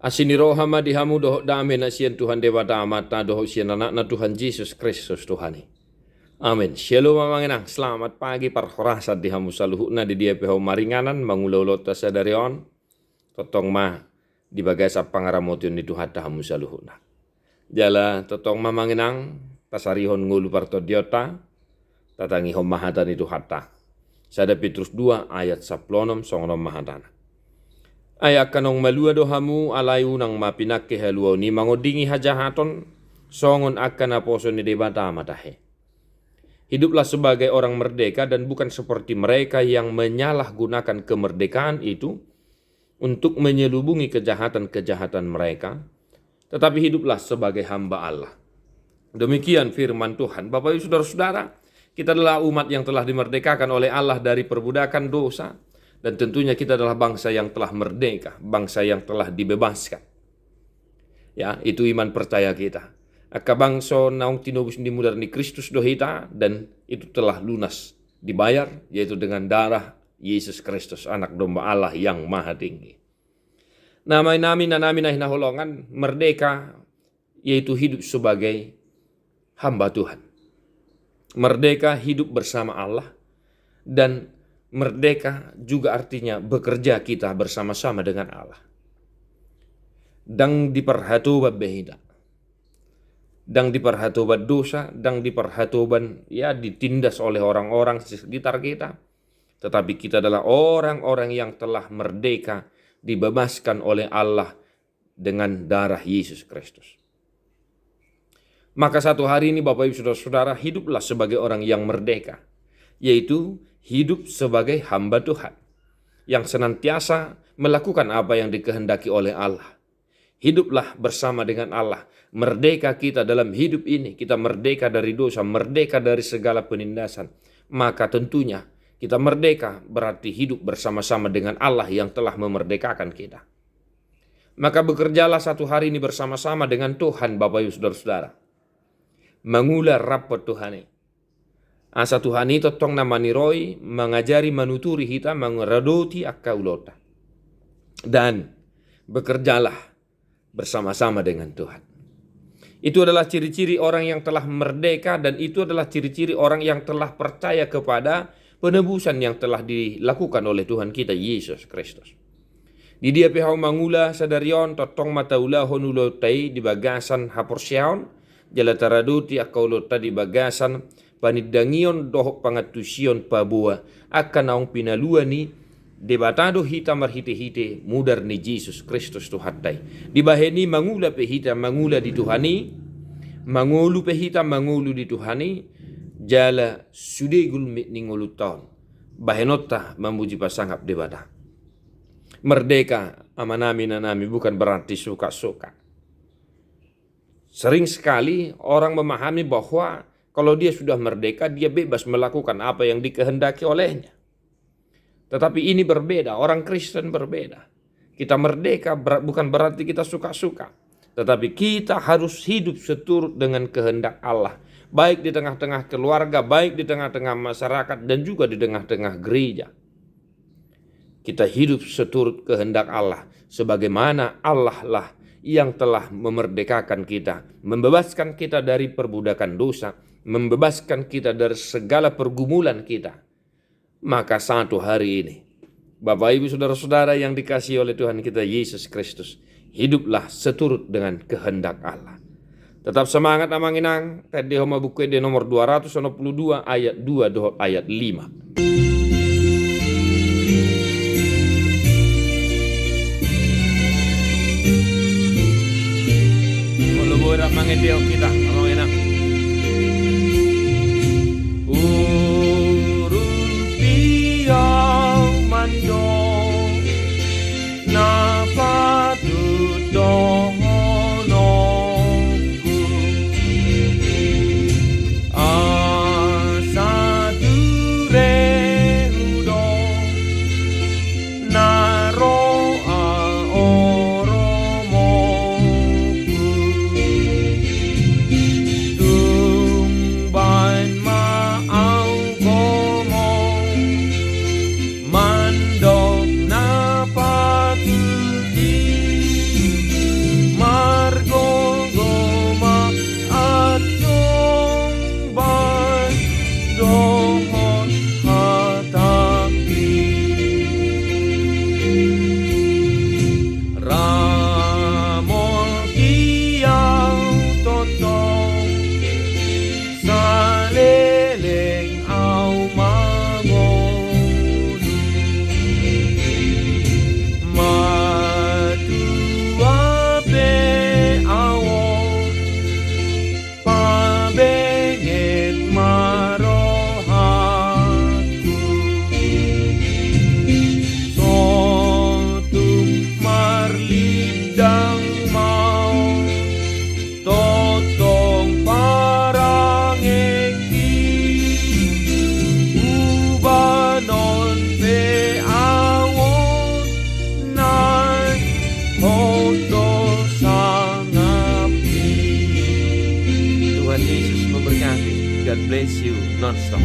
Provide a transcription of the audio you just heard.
Asini roha madihamu doho dame na sian Tuhan Dewa Damata doho sian anak na Tuhan Yesus Kristus Tuhani. Amin. Shalom mamanginang. Selamat pagi parhorasat dihamu saluhuna di dia peho maringanan mangulolota sadarion. Totong ma di bagasa pangaramotion di Tuhan tahamu saluhuna. Jala totong mamanginang tasarihon ngulu parto diota tatangi hom mahatan itu hatta. Sada Petrus 2 ayat 10 songrom mahadana. Ayak kanong malua dohamu alayu nang mapinake haluau ni mangodingi hajahaton songon akan aposo ni debata matahe. Hiduplah sebagai orang merdeka dan bukan seperti mereka yang menyalahgunakan kemerdekaan itu untuk menyelubungi kejahatan-kejahatan mereka, tetapi hiduplah sebagai hamba Allah. Demikian firman Tuhan. Bapak Ibu Saudara-saudara, kita adalah umat yang telah dimerdekakan oleh Allah dari perbudakan dosa. Dan tentunya kita adalah bangsa yang telah merdeka, bangsa yang telah dibebaskan. Ya, itu iman percaya kita. Aka bangsa naung tinobus di mudar ni Kristus dohita dan itu telah lunas dibayar, yaitu dengan darah Yesus Kristus, anak domba Allah yang maha tinggi. Namai namin na namin na hinaholongan, merdeka yaitu hidup sebagai hamba Tuhan. Merdeka hidup bersama Allah dan merdeka juga artinya bekerja kita bersama-sama dengan Allah. Dang diperhatuban behida. Dang diperhatuban dosa, dang diperhatuban ditindas oleh orang-orang sekitar kita. Tetapi kita adalah orang-orang yang telah merdeka, dibebaskan oleh Allah dengan darah Yesus Kristus. Maka satu hari ini Bapak Ibu Saudara-saudara, hiduplah sebagai orang yang merdeka, yaitu hidup sebagai hamba Tuhan yang senantiasa melakukan apa yang dikehendaki oleh Allah. Hiduplah bersama dengan Allah. Merdeka kita dalam hidup ini. Kita merdeka dari dosa, merdeka dari segala penindasan. Maka tentunya kita merdeka berarti hidup bersama-sama dengan Allah yang telah memerdekakan kita. Maka bekerjalah satu hari ini bersama-sama dengan Tuhan Bapak Ibu Saudara-saudara. Mengular rapat Tuhani. Asa Tuhan itu tong nama niroi mengajari manuturi kita mengeradoti akaulota. Dan bekerjalah bersama-sama dengan Tuhan. Itu adalah ciri-ciri orang yang telah merdeka dan itu adalah ciri-ciri orang yang telah percaya kepada penebusan yang telah dilakukan oleh Tuhan kita Yesus Kristus. Di dia pihau mangula sadarion totong mataula honulotai di bagasan haporsiaon jala taradoti akaulota di bagasan panidangion dohok pangatusion pabua akan naung pinalua ni debatado hita marhite-hite mudar ni Jesus Kristus Tuhatai. Dibaheni mangula pehita mangula di Tuhani, mangulu pehita mangulu di Tuhani, jala sudegul mitningulu taon. Bahenota memuji pasangap debata. Merdeka amanami nanami bukan berarti suka-suka. Sering sekali orang memahami bahwa kalau dia sudah merdeka, dia bebas melakukan apa yang dikehendaki olehnya. Tetapi ini berbeda, orang Kristen berbeda. Kita merdeka bukan berarti kita suka-suka. Tetapi kita harus hidup seturut dengan kehendak Allah. Baik di tengah-tengah keluarga, baik di tengah-tengah masyarakat, dan juga di tengah-tengah gereja. Kita hidup seturut kehendak Allah. Sebagaimana Allah lah yang telah memerdekakan kita. Membebaskan kita dari perbudakan dosa. Membebaskan kita dari segala pergumulan kita. Maka satu hari ini, Bapak Ibu Saudara-saudara yang dikasihi oleh Tuhan kita Yesus Kristus, hiduplah seturut dengan kehendak Allah. Tetap semangat amanginang, tadi homa buku di nomor 262 ayat 2 dohot ayat 5. Kalau boleh mangedeo kita, amanginang. memberkati. God bless you non-stop.